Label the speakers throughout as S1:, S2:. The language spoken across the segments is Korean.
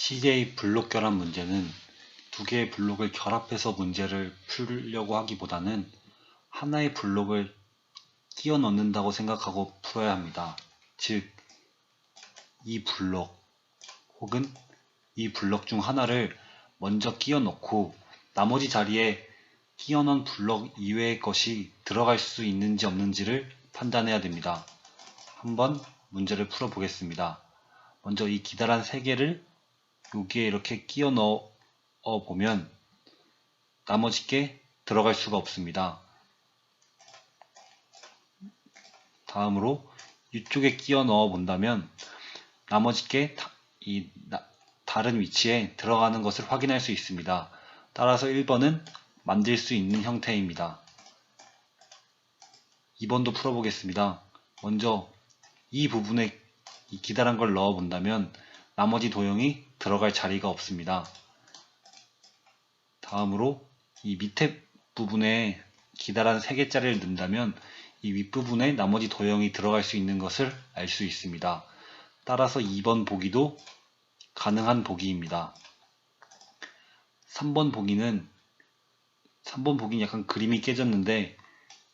S1: CJ 블록 결합 문제는 두 개의 블록을 결합해서 문제를 풀려고 하기보다는 하나의 블록을 끼워 넣는다고 생각하고 풀어야 합니다. 즉, 이 블록 혹은 이 블록 중 하나를 먼저 끼워 넣고 나머지 자리에 끼워 넣은 블록 이외의 것이 들어갈 수 있는지 없는지를 판단해야 됩니다. 한번 문제를 풀어 보겠습니다. 먼저 이 기다란 3개를 여기에 이렇게 끼워 넣어 보면 나머지 게 들어갈 수가 없습니다. 다음으로 이쪽에 끼워 넣어 본다면 나머지 게 다른 위치에 들어가는 것을 확인할 수 있습니다. 따라서 1번은 만들 수 있는 형태입니다. 2번도 풀어보겠습니다. 먼저 이 부분에 이 기다란 걸 넣어 본다면 나머지 도형이 들어갈 자리가 없습니다. 다음으로 이 밑에 부분에 기다란 3개짜리를 넣는다면 이 윗부분에 나머지 도형이 들어갈 수 있는 것을 알 수 있습니다. 따라서 2번 보기도 가능한 보기입니다. 3번 보기는 약간 그림이 깨졌는데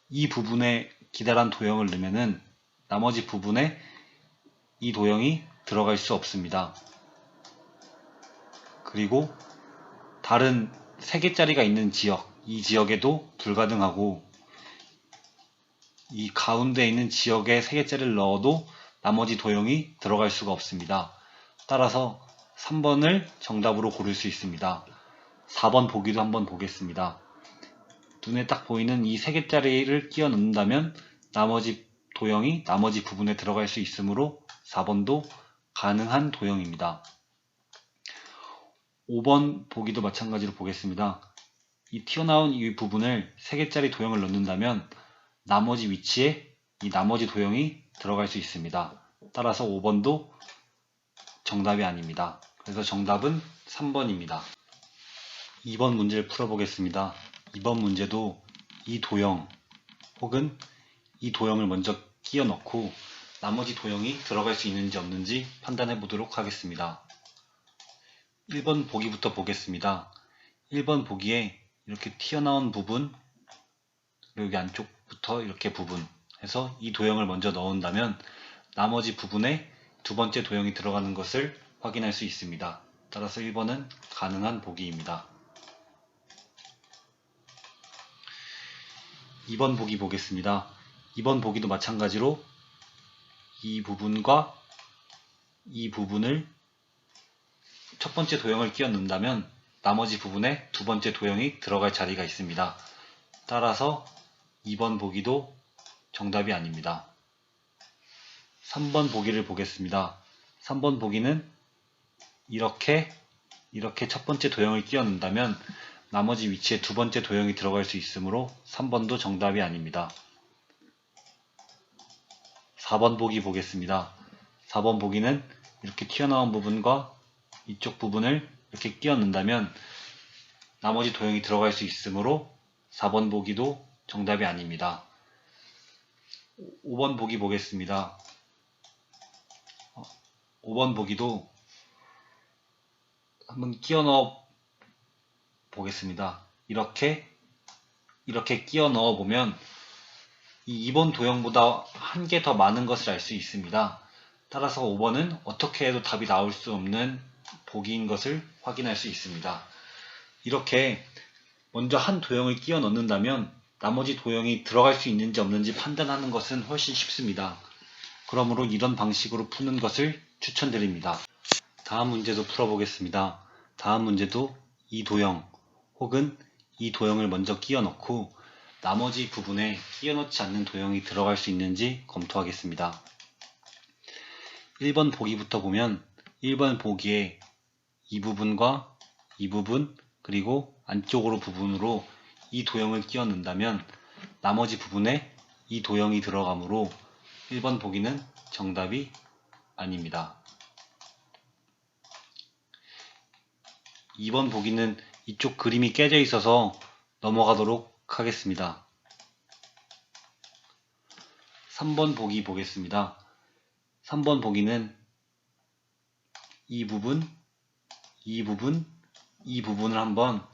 S1: 이 부분에 기다란 도형을 넣으면은 나머지 부분에 이 도형이 들어갈 수 없습니다. 그리고 다른 3개짜리가 있는 지역, 이 지역에도 불가능하고 이 가운데 있는 지역에 3개짜리를 넣어도 나머지 도형이 들어갈 수가 없습니다. 따라서 3번을 정답으로 고를 수 있습니다. 4번 보기도 한번 보겠습니다. 눈에 딱 보이는 이 3개짜리를 끼워 넣는다면 나머지 도형이 나머지 부분에 들어갈 수 있으므로 4번도 가능한 도형입니다. 5번 보기도 마찬가지로 보겠습니다. 이 튀어나온 이 부분을 3개짜리 도형을 넣는다면 나머지 위치에 이 나머지 도형이 들어갈 수 있습니다. 따라서 5번도 정답이 아닙니다. 그래서 정답은 3번입니다. 2번 문제를 풀어보겠습니다. 2번 문제도 이 도형 혹은 이 도형을 먼저 끼워 넣고 나머지 도형이 들어갈 수 있는지 없는지 판단해 보도록 하겠습니다. 1번 보기부터 보겠습니다. 1번 보기에 이렇게 튀어나온 부분, 여기 안쪽부터 이렇게 부분 해서 이 도형을 먼저 넣은다면 나머지 부분에 두 번째 도형이 들어가는 것을 확인할 수 있습니다. 따라서 1번은 가능한 보기입니다. 2번 보기 보겠습니다. 2번 보기도 마찬가지로 이 부분과 이 부분을 첫 번째 도형을 끼워 넣는다면 나머지 부분에 두 번째 도형이 들어갈 자리가 있습니다. 따라서 2번 보기도 정답이 아닙니다. 3번 보기를 보겠습니다. 3번 보기는 이렇게 첫 번째 도형을 끼워 넣는다면 나머지 위치에 두 번째 도형이 들어갈 수 있으므로 3번도 정답이 아닙니다. 4번 보기 보겠습니다. 4번 보기는 이렇게 튀어나온 부분과 이쪽 부분을 이렇게 끼워 넣는다면 나머지 도형이 들어갈 수 있으므로 4번 보기도 정답이 아닙니다. 5번 보기 보겠습니다. 5번 보기도 한번 끼워 넣어 보겠습니다. 이렇게 끼워 넣어 보면 이 2번 도형보다 한 개 더 많은 것을 알 수 있습니다. 따라서 5번은 어떻게 해도 답이 나올 수 없는 보기인 것을 확인할 수 있습니다. 이렇게 먼저 한 도형을 끼워 넣는다면 나머지 도형이 들어갈 수 있는지 없는지 판단하는 것은 훨씬 쉽습니다. 그러므로 이런 방식으로 푸는 것을 추천드립니다. 다음 문제도 풀어보겠습니다. 다음 문제도 이 도형 혹은 이 도형을 먼저 끼워 넣고 나머지 부분에 끼워 넣지 않는 도형이 들어갈 수 있는지 검토하겠습니다. 1번 보기부터 보면 1번 보기에 이 부분과 이 부분 그리고 안쪽으로 부분으로 이 도형을 끼워 넣는다면 나머지 부분에 이 도형이 들어가므로 1번 보기는 정답이 아닙니다. 2번 보기는 이쪽 그림이 깨져 있어서 넘어가도록 하겠습니다. 3번 보기 보겠습니다. 3번 보기는 이 부분 이 부분을 한번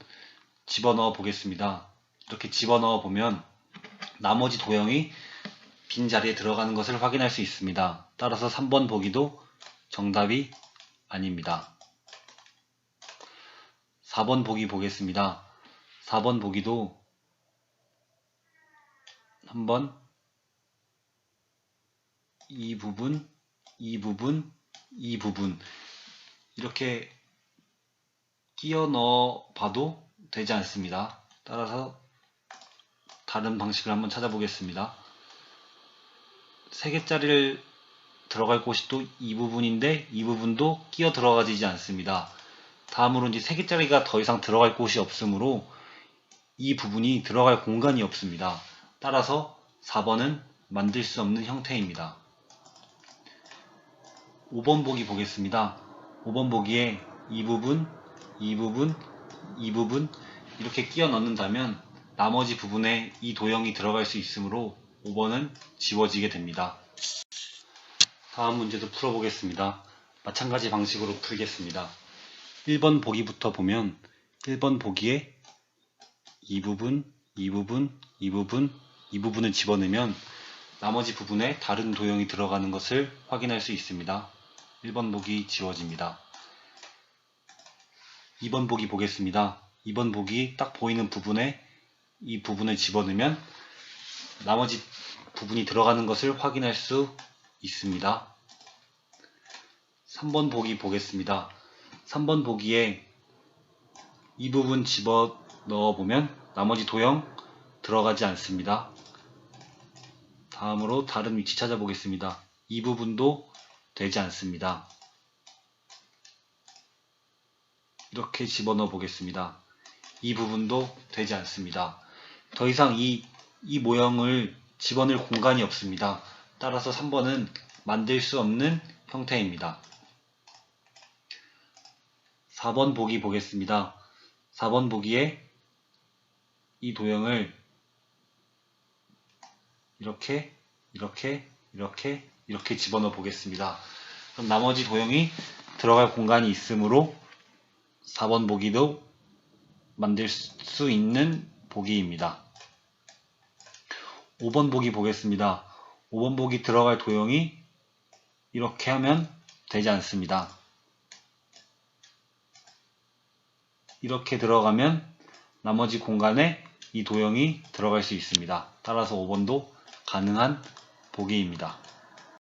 S1: 집어넣어 보겠습니다. 이렇게 집어넣어 보면 나머지 도형이 빈자리에 들어가는 것을 확인할 수 있습니다. 따라서 3번 보기도 정답이 아닙니다. 4번 보기 보겠습니다. 4번 보기도 한번 이 부분 이렇게 끼워 넣어 봐도 되지 않습니다. 따라서 다른 방식을 한번 찾아보겠습니다. 3개짜리를 들어갈 곳이 또 이 부분인데 이 부분도 끼어 들어가지지 않습니다. 다음으로 이제 3개짜리가 더 이상 들어갈 곳이 없으므로 이 부분이 들어갈 공간이 없습니다. 따라서 4번은 만들 수 없는 형태입니다. 5번 보기 보겠습니다. 5번 보기에 이 부분 이렇게 끼워 넣는다면 나머지 부분에 이 도형이 들어갈 수 있으므로 5번은 지워지게 됩니다. 다음 문제도 풀어보겠습니다. 마찬가지 방식으로 풀겠습니다. 1번 보기부터 보면 1번 보기에 이 부분을 집어넣으면 나머지 부분에 다른 도형이 들어가는 것을 확인할 수 있습니다. 1번 보기 지워집니다. 2번 보기 보겠습니다. 2번 보기 딱 보이는 부분에 이 부분을 집어넣으면 나머지 부분이 들어가는 것을 확인할 수 있습니다. 3번 보기 보겠습니다. 3번 보기에 이 부분 집어넣어 보면 나머지 도형 들어가지 않습니다. 다음으로 다른 위치 찾아보겠습니다. 이 부분도 되지 않습니다. 이렇게 집어넣어 보겠습니다. 이 부분도 되지 않습니다. 더 이상 이 모형을 집어넣을 공간이 없습니다. 따라서 3번은 만들 수 없는 형태입니다. 4번 보기 보겠습니다. 4번 보기에 이 도형을 이렇게 집어넣어 보겠습니다. 그럼 나머지 도형이 들어갈 공간이 있으므로 4번 보기도 만들 수 있는 보기입니다. 5번 보기 보겠습니다. 5번 보기 들어갈 도형이 이렇게 하면 되지 않습니다. 이렇게 들어가면 나머지 공간에 이 도형이 들어갈 수 있습니다. 따라서 5번도 가능한 보기입니다.